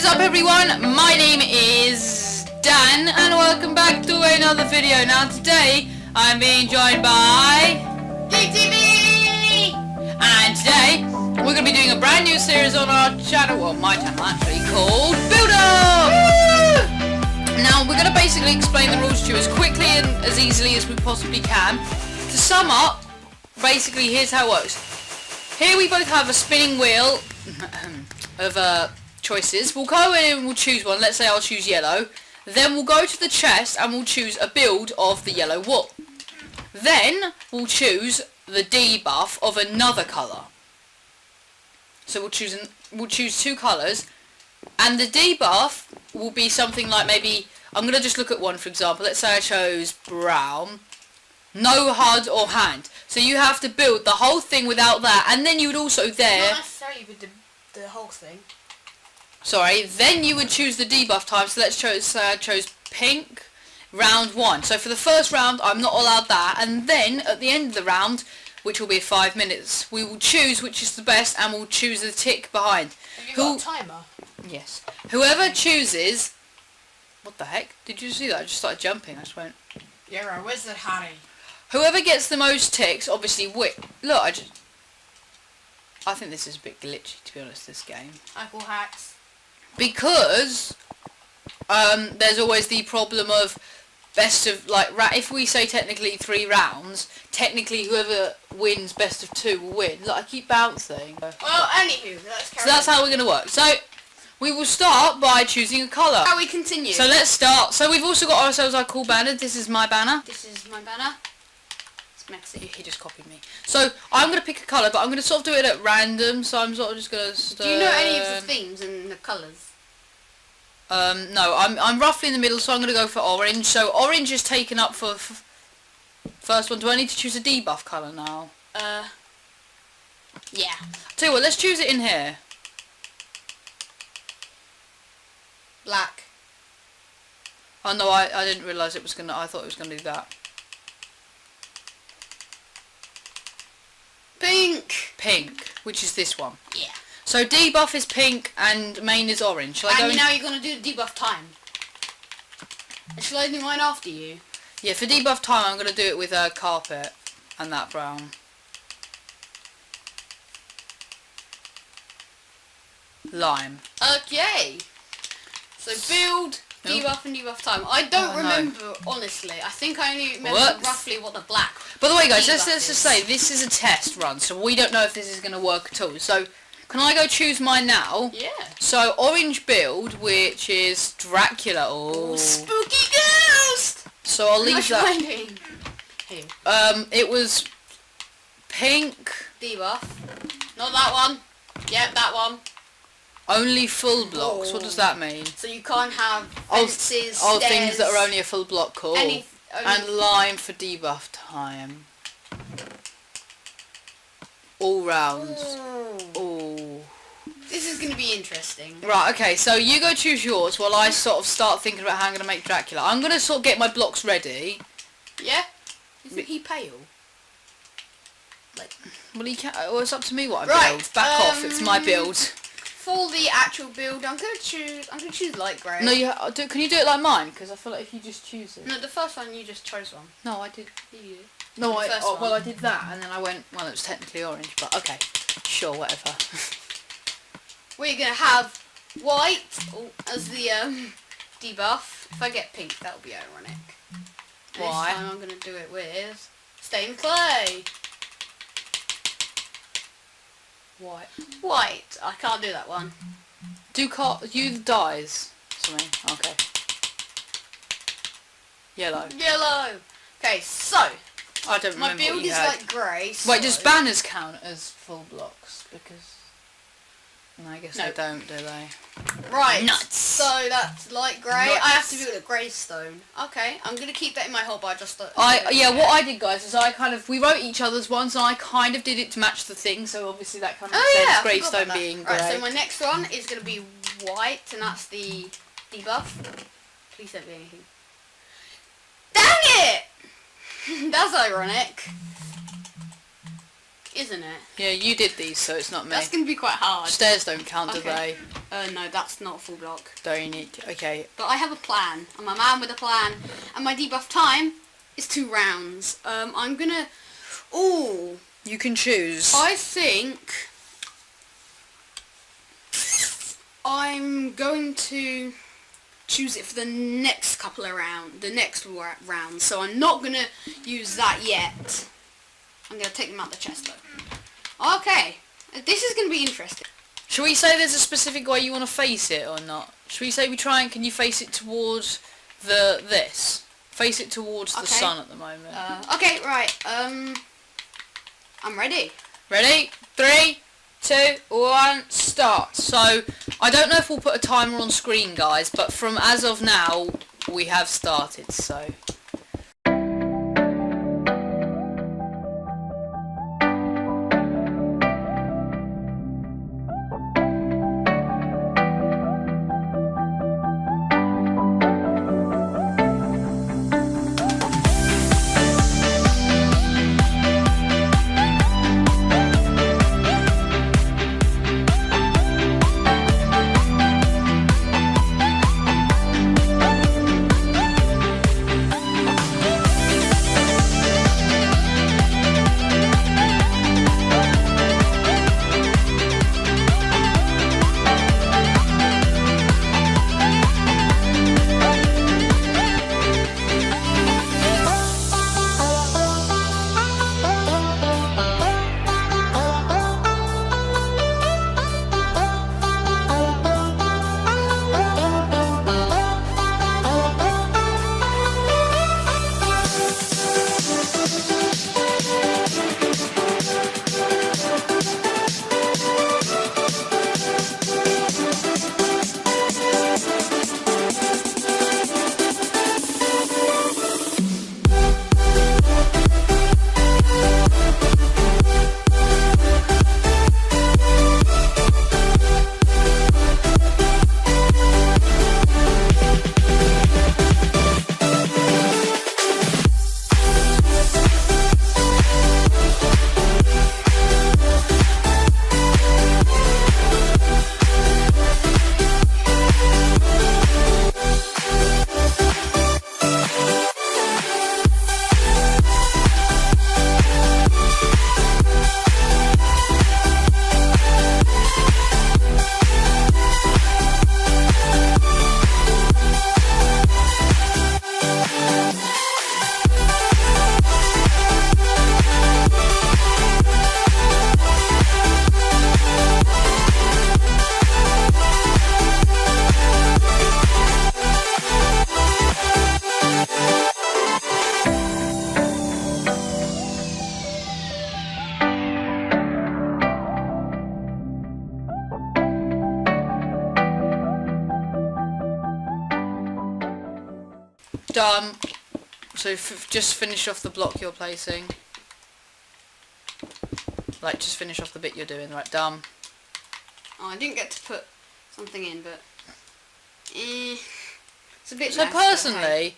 What is up everyone, my name is Dan and welcome back to another video. Now today I'm being joined by GeekTV, and today we're going to be doing a brand new series on our channel, well my channel actually, called Build Up! Now we're going to basically explain the rules to you as quickly and as easily as we possibly can. To sum up, basically here's how it works. Here we both have a spinning wheel of choices. We'll go in and we'll choose one. Let's say I'll choose yellow. Then we'll go to the chest and we'll choose a build of the yellow wool. Then we'll choose the debuff of another colour. So we'll choose two colours, and the debuff will be something like, maybe I'm gonna just look at one for example. Let's say I chose brown. No HUD or hand. So you have to build the whole thing without that, and then you would also there. Not necessarily with the whole thing. Sorry, then you would choose the debuff time. So let's choose, I chose pink, round 1. So for the first round, I'm not allowed that. And then at the end of the round, which will be 5 minutes, we will choose which is the best and we'll choose the tick behind. Have you got a timer? Yes. Whoever chooses... What the heck? Did you see that? I just started jumping. I just went... You're a wizard, Harry. Whoever gets the most ticks, obviously... Look, I think this is a bit glitchy, to be honest, this game. I call hacks. Because there's always the problem of best of, like, if we say technically 3 rounds, technically whoever wins best of 2 will win. Look, I keep bouncing. Well, anywho, let's carry on. So that's how we're going to work. So we will start by choosing a colour. How we continue. So let's start. So we've also got ourselves our cool banner. This is my banner. This is my banner. It's Maxi. He just copied me. So I'm going to pick a colour, but I'm going to sort of do it at random. So I'm sort of just going to... Do you know any of the themes and the colours? No, I'm roughly in the middle, so I'm going to go for orange. So orange is taken up for first one. Do I need to choose a debuff colour now? Yeah. Tell you what, let's choose it in here. Black. Oh no, I didn't realise it was going to... I thought it was going to do that. Pink. Pink, which is this one. Yeah. So debuff is pink and main is orange. Shall I go now you're going to do the debuff time. Shall I do mine after you? Yeah, for debuff time I'm going to do it with carpet and that brown. Lime. Okay. So build, debuff and debuff time. I don't remember, honestly. I think I only remember roughly what the black... By the way guys, let's just say this is a test run, so we don't know if this is going to work at all. So can I go choose mine now? Yeah. So orange build, which is Dracula. Oh, spooky ghost! So I'll leave that. Hey. It was pink. Debuff. Not that one. Yep, that one. Only full blocks. What does that mean? So you can't have fences, stairs, things things that are only a full block. Cool. And lime for debuff time. All rounds. Oh. This is going to be interesting. Right, okay, so you go choose yours while I sort of start thinking about how I'm going to make Dracula. I'm going to sort of get my blocks ready. Yeah? Isn't he pale? Like, well, he can't, well, it's up to me what I build. Back off, it's my build. For the actual build, I'm going to choose light grey. No, can you do it like mine? Because I feel like if you just choose it. No, the first one you just chose one. No, I did. You did. No, well, I did that, and then I went, well, it was technically orange, but okay. Sure, whatever. We're going to have white as the debuff. If I get pink, that'll be ironic. Why? This time I'm going to do it with stained clay. White. White. I can't do that one. You dyes. Something. Okay. Yellow. Yellow. Okay, so I don't remember. my build what you is had. like grey. So Wait, does banners count as full blocks? Because no, I guess they don't, do they? Right. Nuts. So that's light grey. Nuts. I have to build a grey stone. Okay, I'm gonna keep that in my hole, but I just what I did, guys, is we wrote each other's ones, and I kind of did it to match the thing. So obviously that kind of makes sense. Grey stone being grey. Right. So my next one is gonna be white, and that's the debuff. Please don't be anything. Dang it! That's ironic. isn't it? Yeah, you did these, so it's not me. That's going to be quite hard. Stairs don't count, do they? No, that's not a full block. Don't you need to? Okay. But I have a plan. I'm a man with a plan. And my debuff time is 2 rounds. I'm gonna... Ooh. You can choose. I think... I'm going to choose it for the next couple of rounds. So I'm not going to use that yet. I'm going to take them out the chest though. Okay. This is going to be interesting. Should we say there's a specific way you want to face it or not? Should we say we try and can you face it towards this? Face it towards the sun at the moment. Okay, right. I'm ready. Ready? 3, 2, 1, start. So, I don't know if we'll put a timer on screen, guys, but from as of now, we have started, so... Done. So just finish off the block you're placing. Like, just finish off the bit you're doing. Right, done. Oh, I didn't get to put something in, but... it's a bit So less,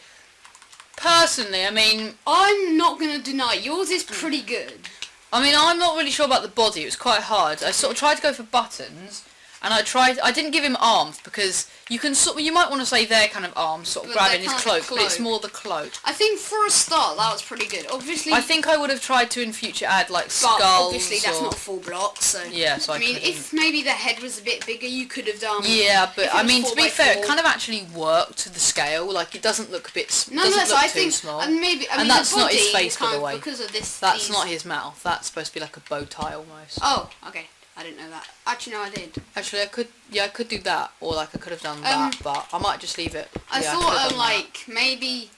personally, I mean... I'm not going to deny, yours is pretty good. I mean, I'm not really sure about the body. It was quite hard. I sort of tried to go for buttons, and I didn't give him arms, because you can you might want to say they're kind of arms, sort of But grabbing they're his kind of cloak, but it's more the cloak. I think for a start, that was pretty good. Obviously... I think I would have tried to in future add, like, But skulls obviously that's or... not a full block, so... Yeah, so I mean, if maybe the head was a bit bigger, you could have done... Yeah, but I mean, to be fair, 4x4. it kind of actually worked to the scale. Like, it doesn't look a bit... No, doesn't so look I too think... small. And maybe... I mean, And that's the not his body face, by kind the of way. Because of this... That's these- not his mouth. That's supposed to be like a bow tie almost. Oh, okay. I didn't know that. Actually, no, I did. Actually, I could do that, or like I could have done that, but I might just leave it. I Yeah, could have thought, done like, maybe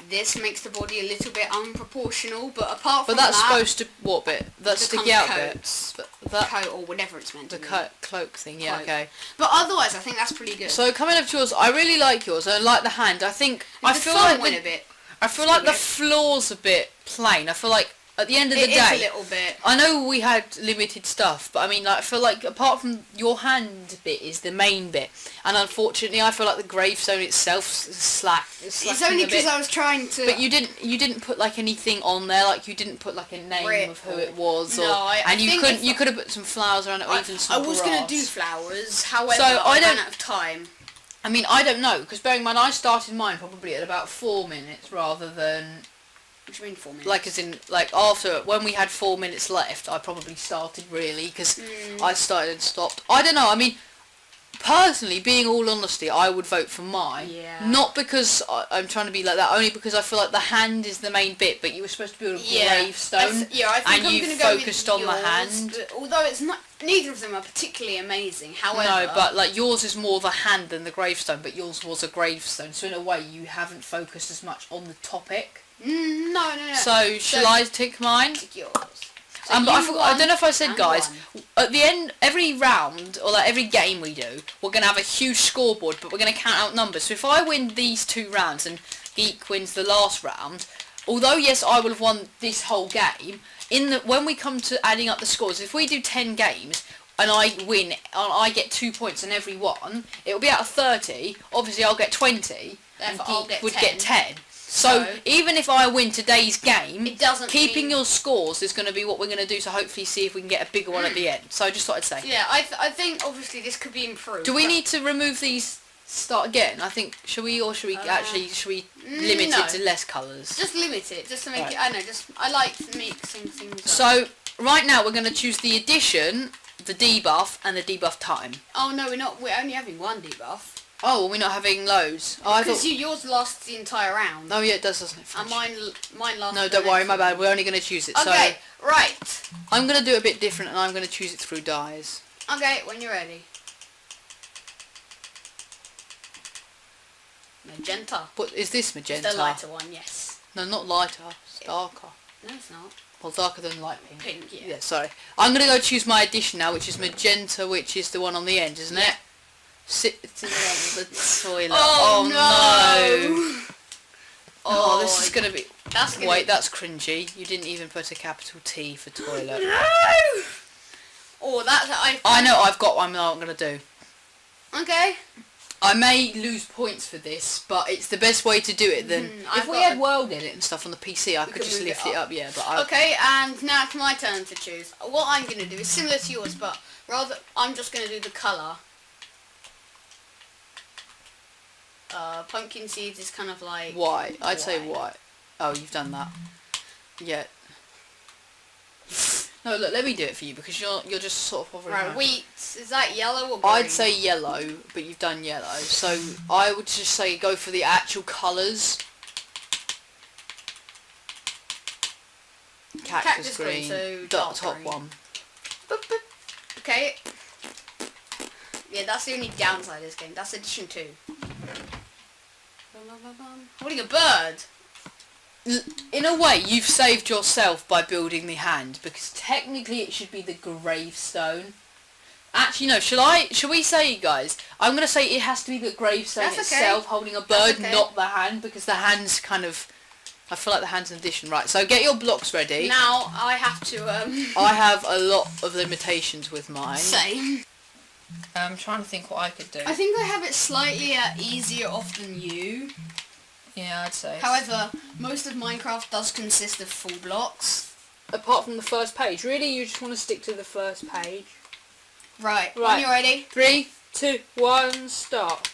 this makes the body a little bit unproportional, but apart from But that's that... supposed to... What bit? That the sticky kind of out coats, bit? That coat or whatever it's meant to the be. cloak thing, yeah, Cloak. okay. But otherwise, I think that's pretty good. So coming up to yours, I really like yours. I like the hand. I think... I the feel thumb like went a bit... I feel like the weird. floor's a bit plain. I feel like at the end of the It is day, a little bit. I know we had limited stuff, but I mean, like, I feel like apart from your hand bit is the main bit, and unfortunately, I feel like the gravestone itself It's only because I was trying to. But you didn't put like anything on there, like you didn't put like a name of who it was, and you could have put some flowers around it, or even some I was grass. gonna do flowers, however, So I ran out of time. I mean, I don't know, because bearing in mind, I started mine probably at about 4 minutes rather than. What do you mean 4 minutes? Like as in, like after, when we had 4 minutes left, I probably started really, because I started and stopped. I don't know, I mean, personally, being all honesty, I would vote for mine. Yeah. Not because I'm trying to be like that, only because I feel like the hand is the main bit, but you were supposed to build a gravestone, I think and I'm you gonna go focused with on the yours, hand. but although it's not, neither of them are particularly amazing. However, No, but like yours is more the hand than the gravestone, but yours was a gravestone, so in a way you haven't focused as much on the topic. No. So shall I take mine? Take yours. But I don't know if I said, guys, at the end, every round, or like every game we do, we're going to have a huge scoreboard, but we're going to count out numbers. So if I win these 2 rounds and Geek wins the last round, although yes, I will have won this whole game, when we come to adding up the scores, if we do 10 games, and I win, and I get 2 points in every one, it'll be out of 30, obviously I'll get 20, and Geek would get 10. So even if I win today's game, keeping your scores is going to be what we're going to do. So hopefully see if we can get a bigger one at the end. So I just thought I'd say. Yeah, I think obviously this could be improved. Do we need to remove these? Start again? I think. Should we limit it to less colours? Just limit it, just to make it. I know. I like mixing things up. So right now we're going to choose the addition, the debuff, and the debuff time. Oh no, we're not. We're only having 1 debuff. Oh, we're not having loads. Oh, because yours lasts the entire round. Oh yeah, it does, doesn't it? And mine lasts. No, don't worry, my bad. We're only going to choose it. Okay, so right. I'm going to do it a bit different, and I'm going to choose it through dyes. Okay, when you're ready. Magenta. What is this magenta? It's the lighter one, yes. No, not lighter. It's darker. No, it's not. Well, darker than light pink. Pink, yeah. Yeah, sorry. I'm going to go choose my addition now, which is magenta, which is the one on the end, isn't it? Sitting on the toilet. Oh no! Oh, this is going to be... Wait, that's cringy. You didn't even put a capital T for toilet. No! Oh, that's... I know, I've got one that I'm going to do. Okay. I may lose points for this, but it's the best way to do it. Then if we had world edit and stuff on the PC, I could just lift it up. Yeah, but okay, and now it's my turn to choose. What I'm going to do is similar to yours, but rather I'm just going to do the colour. Pumpkin seeds is kind of like white. I'd say white. Oh, you've done that. Yeah. No, look, let me do it for you because you're just sort of hovering around. Right, wheat. Is that yellow or green? I'd say yellow, but you've done yellow. So I would just say go for the actual colours. Cactus green, so the dark top green. one. Boop, boop. Okay. Yeah, that's the only downside of this game. That's edition 2. Holding a bird. In a way, you've saved yourself by building the hand because technically it should be the gravestone. Actually, no. Shall we say, guys? I'm gonna say it has to be the gravestone itself holding a bird, not the hand, because the hand's kind of. I feel like the hand's an addition, right? So get your blocks ready. Now I have to. I have a lot of limitations with mine. Same. I'm trying to think what I could do. I think I have it slightly easier off than you. Yeah, I'd say. However, most of Minecraft does consist of full blocks. Apart from the first page. Really, you just want to stick to the first page. Right. When you're ready. 3, 2, 1, start.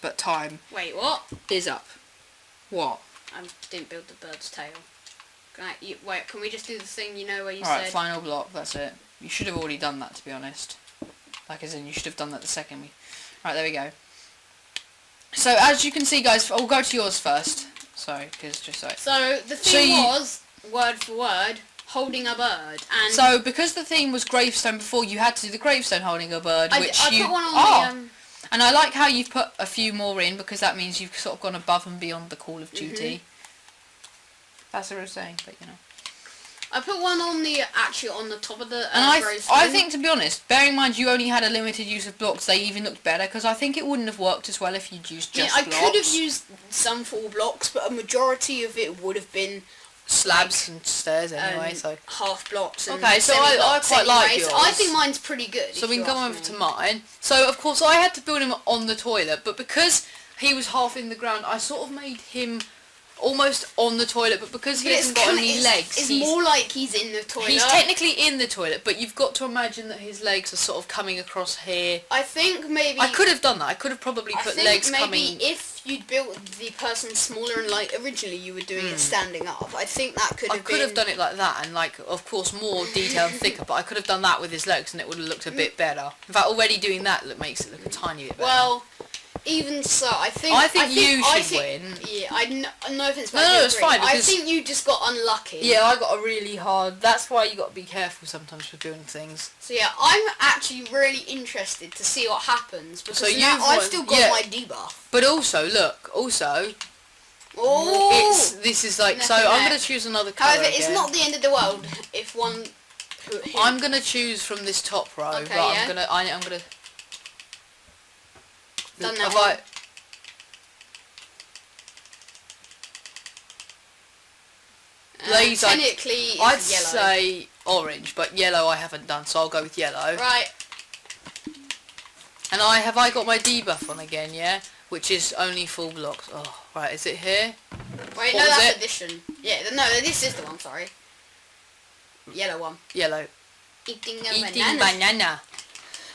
but time Wait, what? is up. What? I didn't build the bird's tail. Wait, can we just do the thing, where you Alright, said... final block, that's it. You should have already done that, to be honest. Like, as in, you should have done that the second we... Right, there we go. So, as you can see, guys, I'll go to yours first. Sorry, because just so... So, the theme was, word for word, holding a bird, and... So, because the theme was gravestone before, you had to do the gravestone holding a bird, I which put you... one on the, And I like how you've put a few more in, because that means you've sort of gone above and beyond the Call of Duty. That's what I was saying, but, I put one on the, actually, on the top of the and gravestone. I think, to be honest, bearing in mind you only had a limited use of blocks, they even looked better, because I think it wouldn't have worked as well if you'd used just blocks. I could have used some full blocks, but a majority of it would have been slabs and stairs anyway, so... half blocks and okay, so I quite like yours. I think mine's pretty good. So we can go over to mine. So, of course, I had to build him on the toilet, but because he was half in the ground, I sort of made him almost on the toilet, but because he hasn't got any legs... It's more like he's in the toilet. He's technically in the toilet, but you've got to imagine that his legs are sort of coming across here. I think maybe... I could have done that. I could have probably put legs coming... I think maybe if you'd built the person smaller and, like, originally you were doing it standing up, I think that could have been... I could have done it like that, and, like, of course, more detailed and thicker, but I could have done that with his legs, and it would have looked a bit better. In fact, already doing that makes it look a tiny bit better. Well... Even so, I think you should win. Yeah, no offense. No, it's fine. I think you just got unlucky. Yeah, I got a really hard... That's why you got to be careful sometimes with doing things. So yeah, I'm actually really interested to see what happens, because so now I've still got my debuff. But also, look, this is like... So I'm going to choose another colour. However, it's not the end of the world if one... I'm going to choose from this top row. Okay, right, yeah. I'm going to... Done that one. Technically, it's I'd yellow. say orange, but yellow I haven't done, so I'll go with yellow. Right. And I got my debuff on again, yeah? Which is only full blocks. Oh, right, is it here? Wait, no, that's addition. Yeah, no, this is the one, sorry. Yellow one. Yellow. Eating banana.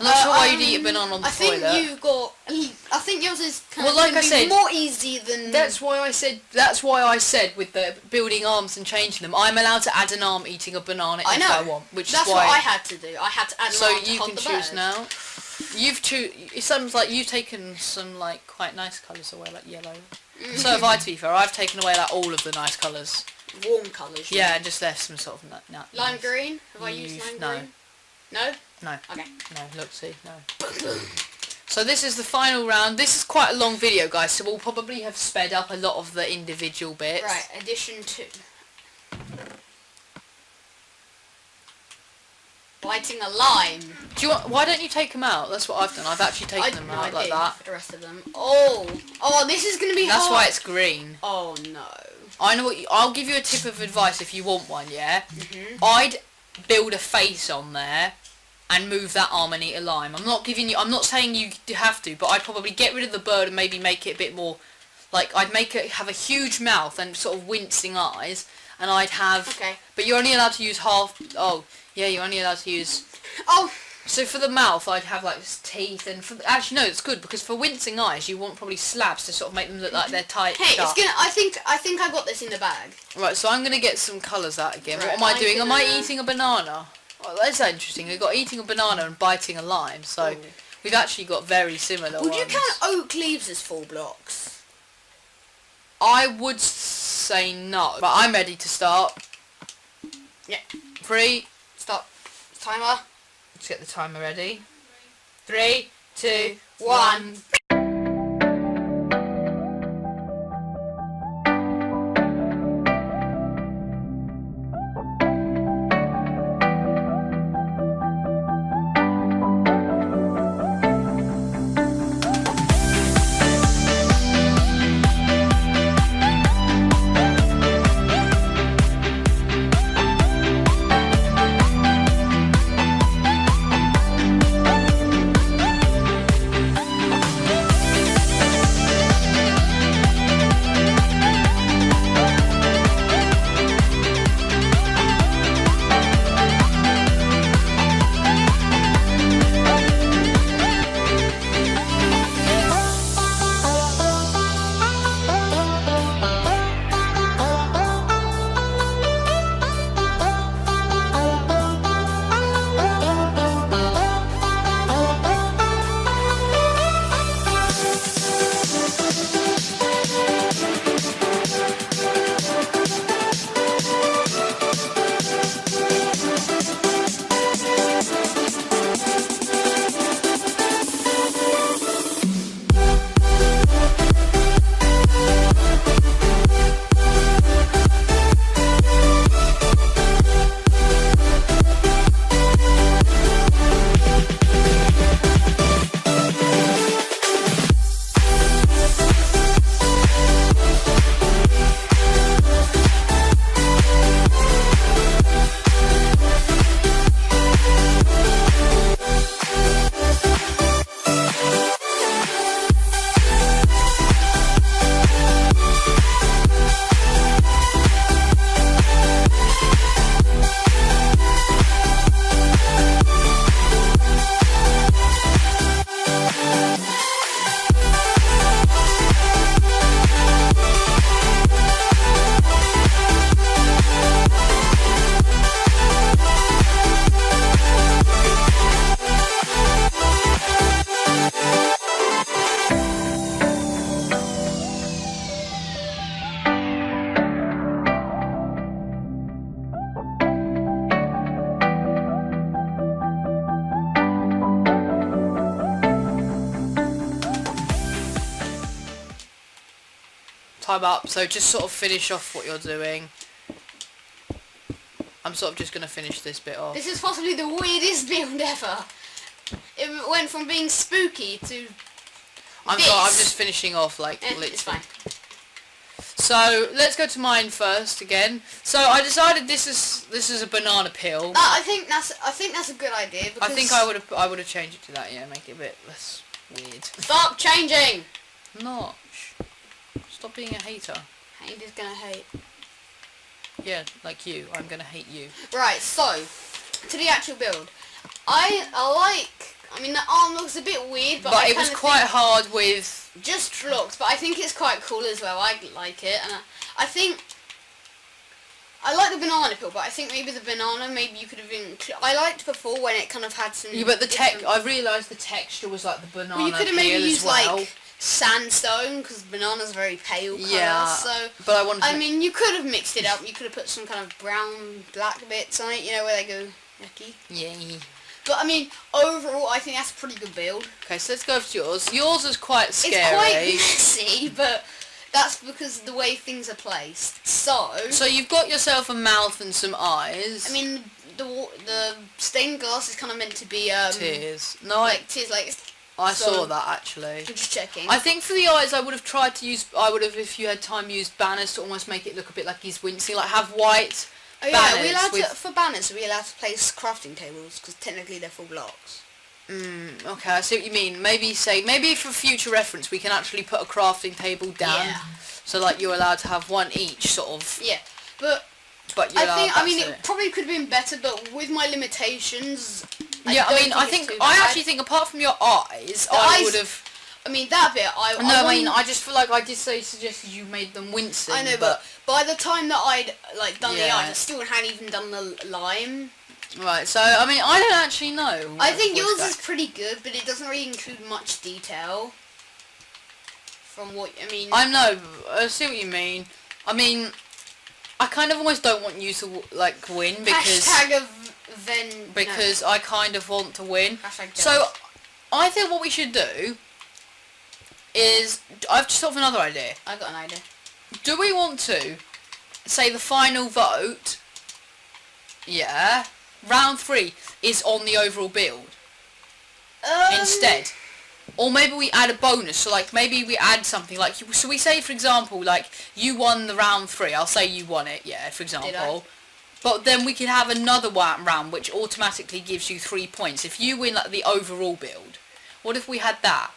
I'm not sure why you'd eat a banana on the toilet. I think yours is more easy than... That's why I said with the building arms and changing them, I'm allowed to add an arm eating a banana if I want. That's what I had to do. I had to add an arm to hold the bird. So you can choose now. It sounds like you've taken some like quite nice colours away, like yellow. So have I, to be fair. I've taken away like all of the nice colours. Warm colours. Yeah, and just left some sort of lime green. Have I used lime green? No. No. Okay. No, look, see, no. So this is the final round. This is quite a long video, guys, so we'll probably have sped up a lot of the individual bits. Right, addition 2. Biting a lime. Why don't you take them out? That's what I've done. I've actually taken them out like that. For the rest of them. Oh, this is going to be hard. That's why it's green. Oh, no. I know I'll give you a tip of advice if you want one, yeah? I'd build a face on there and move that arm and eat a lime. I'm not saying you have to, but I'd probably get rid of the bird and maybe make it a bit more, like, I'd make it have a huge mouth and sort of wincing eyes, and I'd have... Okay. But you're only allowed to use half... Oh, yeah, you're only allowed to use... Oh! So for the mouth, I'd have, like, teeth, and for... Actually, no, it's good, because for wincing eyes, you want probably slabs to sort of make them look like they're tight. Hey, it's gonna... I think I got this in the bag. Right, so I'm gonna get some colours out again. Right, what am I doing? Am I eating a banana? Oh, that's interesting. We've got eating a banana and biting a lime, so we've actually got very similar ones. Would you count oak leaves as full blocks? I would say no. But I'm ready to start. Yeah. 3. Stop. Timer. Let's get the timer ready. 3, 2, 1. Time up. So just sort of finish off what you're doing. I'm sort of just going to finish this bit off. This is possibly the weirdest build ever. It went from being spooky to I'm just finishing off, like, literally. It's fine. So let's go to mine first again. So I decided this is a banana peel. I think that's a good idea. Because I think I would have changed it to that. Yeah, make it a bit less weird. Stop changing. Not. Stop being a hater. Hate is gonna hate. Yeah, like you. I'm gonna hate you. Right. So to the actual build, I mean the arm looks a bit weird, but it was quite hard with. Just looks, but I think it's quite cool as well. I like it, and I think I like the banana peel, but I think maybe the banana, maybe you could have been. I liked before when it kind of had some. Yeah, but I realised the texture was like the banana. Well, you could have maybe peel used as well. like sandstone because banana's a very pale colour. Yeah, so but I wanted. I mean, you could have mixed it up. You could have put some kind of brown, black bits on it. You know where they go yucky. Yeah. But I mean, overall, I think that's a pretty good build. Okay, so let's go to yours. Yours is quite scary. It's quite messy, but that's because of the way things are placed. So you've got yourself a mouth and some eyes. I mean, the stained glass is kind of meant to be tears. Tears. Like I saw that actually. I'm just checking. I think for the eyes, I would have tried to use. I would have, if you had time, used banners to almost make it look a bit like he's wincing. Like have white. Oh yeah, are we allowed to, for banners, are we allowed to place crafting tables? Because technically they're full blocks. Okay, I see what you mean. Maybe for future reference, we can actually put a crafting table down. Yeah. So like you're allowed to have one each, sort of. Yeah, but you're I mean, it probably could have been better, but with my limitations. I actually think apart from your eyes, I would have. I mean that bit. I just feel like I just suggested you made them wincing. I know, but by the time that I'd done the eyes, I still hadn't even done the lime. Right. So I mean, I don't actually know. I think yours is pretty good, but it doesn't really include much detail. From what I mean. I see what you mean. I mean, I kind of almost don't want you to win because I kind of want to win. So I think what we should do is I've just thought of another idea. I got an idea. Do we want to say the final vote? Yeah, round 3 is on the overall build instead, or maybe we add a bonus. So like maybe we add something like so we say for example like you won the round 3. I'll say you won it. Yeah, for example. But then we could have another round which automatically gives you 3 points if you win like the overall build. What if we had that?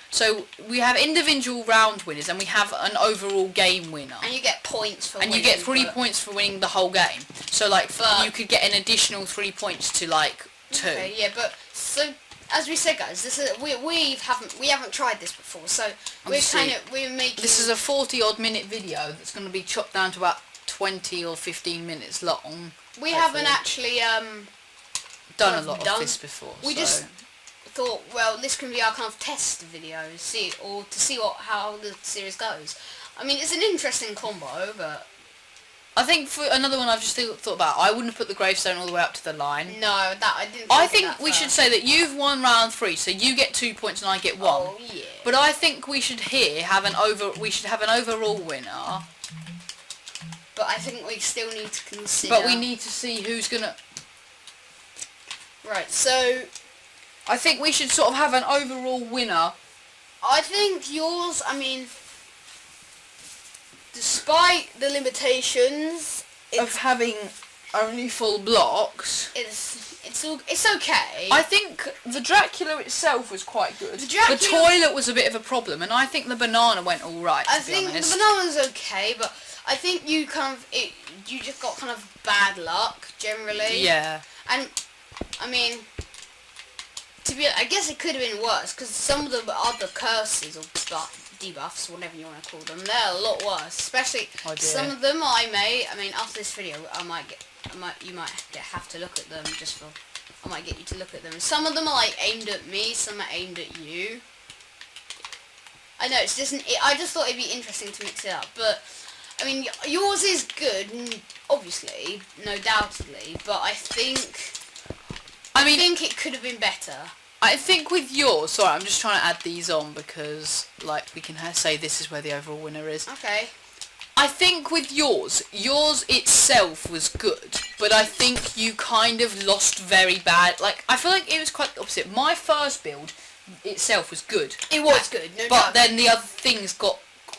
So we have individual round winners and we have an overall game winner. And you get points for winning. And you get 3 points for winning the whole game. So like you could get an additional 3 points to like 2. Okay, yeah, but so as we said, guys, this is we haven't tried this before, so we're making. This is a 40-odd minute video that's going to be chopped down to about 20 or 15 minutes long. We haven't actually done a lot of this before. We just thought, well, this can be our kind of test video, to see how the series goes. I mean, it's an interesting combo, but I think for another one I've just thought about, I wouldn't have put the gravestone all the way up to the line. No, I didn't. I think we should say that you've won round 3, so you get 2 points and I get 1. Oh yeah. But I think we should have an overall winner. But I think we still need to consider. But we need to see who's gonna. Right. So I think we should sort of have an overall winner. I think yours. I mean, despite the limitations of having only full blocks, it's okay. I think the Dracula itself was quite good. The toilet was a bit of a problem, and I think the banana went all right. I think the banana's okay, but I think you just got kind of bad luck generally. Yeah. And I mean, I guess it could have been worse because some of the other curses or debuffs, whatever you want to call them, they're a lot worse. Especially some of them I mean, after this video, you might have to look at them I might get you to look at them. Some of them are like aimed at me, some are aimed at you. I know I just thought it'd be interesting to mix it up, but I mean, yours is good, obviously, no doubtedly, but I think it could have been better. I think with yours, sorry, I'm just trying to add these on because, like, we can say this is where the overall winner is. Okay. I think with yours itself was good, but I think you kind of lost very bad. Like, I feel like it was quite the opposite. My first build itself was good. It was good, no but doubt. then the other things got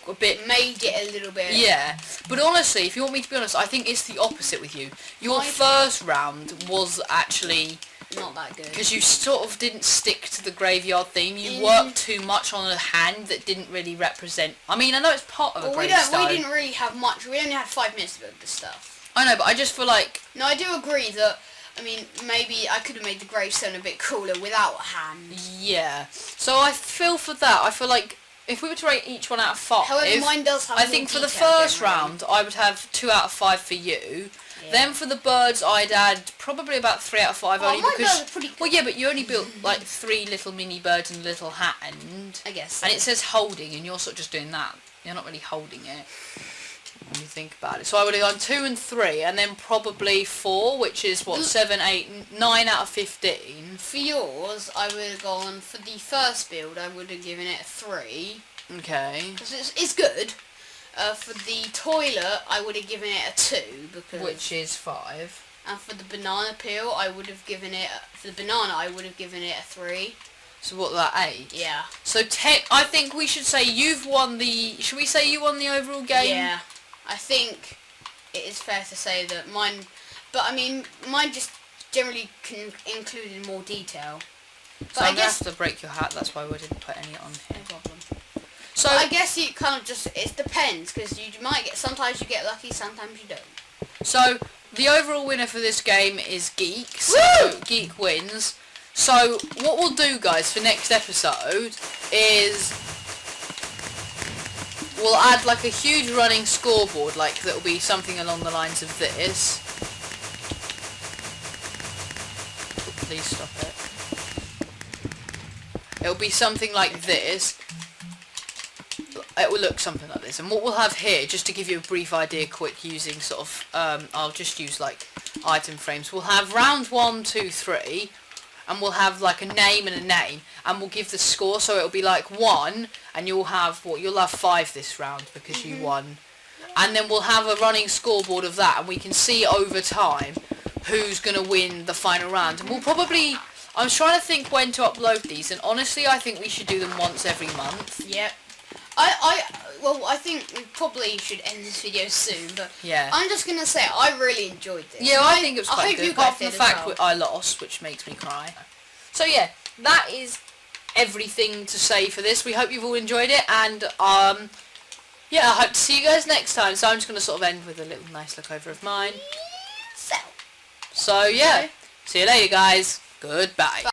a bit... Made it a little bit... Yeah. But honestly, if you want me to be honest, I think it's the opposite with you. Your first round was actually... not that good. Because you sort of didn't stick to the graveyard theme. You worked too much on a hand that didn't really represent... I mean, I know it's part of a gravestone. We didn't really have much. We only had 5 minutes to build this stuff. I know, but I just feel like... No, I do agree that... I mean, maybe I could have made the gravestone a bit cooler without a hand. Yeah. So I feel for that. I feel like if we were to rate each one out of 5... However, mine does have I think for the first round, I would have 2 out of 5 for you. Yeah. Then for the birds, I'd add probably about 3 out of 5. Oh, my birds are pretty good. Well, yeah, but you only built like 3 little mini birds and a little hand. I guess so. And it says holding, and you're sort of just doing that. You're not really holding it when you think about it. So I would have gone 2 and 3, and then probably 4, which is what, 7, 8, 9 out of 15. For yours, I would have gone for the first build. I would have given it a 3. Okay. Because it's good. For the toilet, I would have given it a 2 because... Which is 5. And for the banana peel, I would have given it... For the banana, I would have given it a 3. So what, that 8? Yeah. So I think we should say you've won the... Should we say you won the overall game? Yeah. I think it is fair to say that mine... But, I mean, mine just generally included more detail. But So I'm going to have to break your hat, that's why we didn't put any on here. No problem. So I guess you kind of just, it depends, because you might get, sometimes you get lucky, sometimes you don't. So the overall winner for this game is Geek. So Geek wins. So what we'll do, guys, for next episode is we'll add like a huge running scoreboard, like that will be something along the lines of this. Please stop it. It'll be something like this. It will look something like this, and what we'll have here, just to give you a brief idea quick using sort of, I'll just use like item frames, we'll have round 1, 2, 3, and we'll have like a name and a name, and we'll give the score, so it'll be like 1, and you'll have 5 this round because you won, and then we'll have a running scoreboard of that, and we can see over time who's going to win the final round, and we'll probably... I was trying to think when to upload these, and honestly I think we should do them once every month. Yep. I think we probably should end this video soon, but yeah. I'm just going to say I really enjoyed this. Yeah, I think it was quite good, good, apart from the fact I lost, which makes me cry. So yeah, that is everything to say for this. We hope you've all enjoyed it, and yeah, I hope to see you guys next time. So I'm just going to sort of end with a little nice look over of mine. So yeah, see you later guys. Goodbye.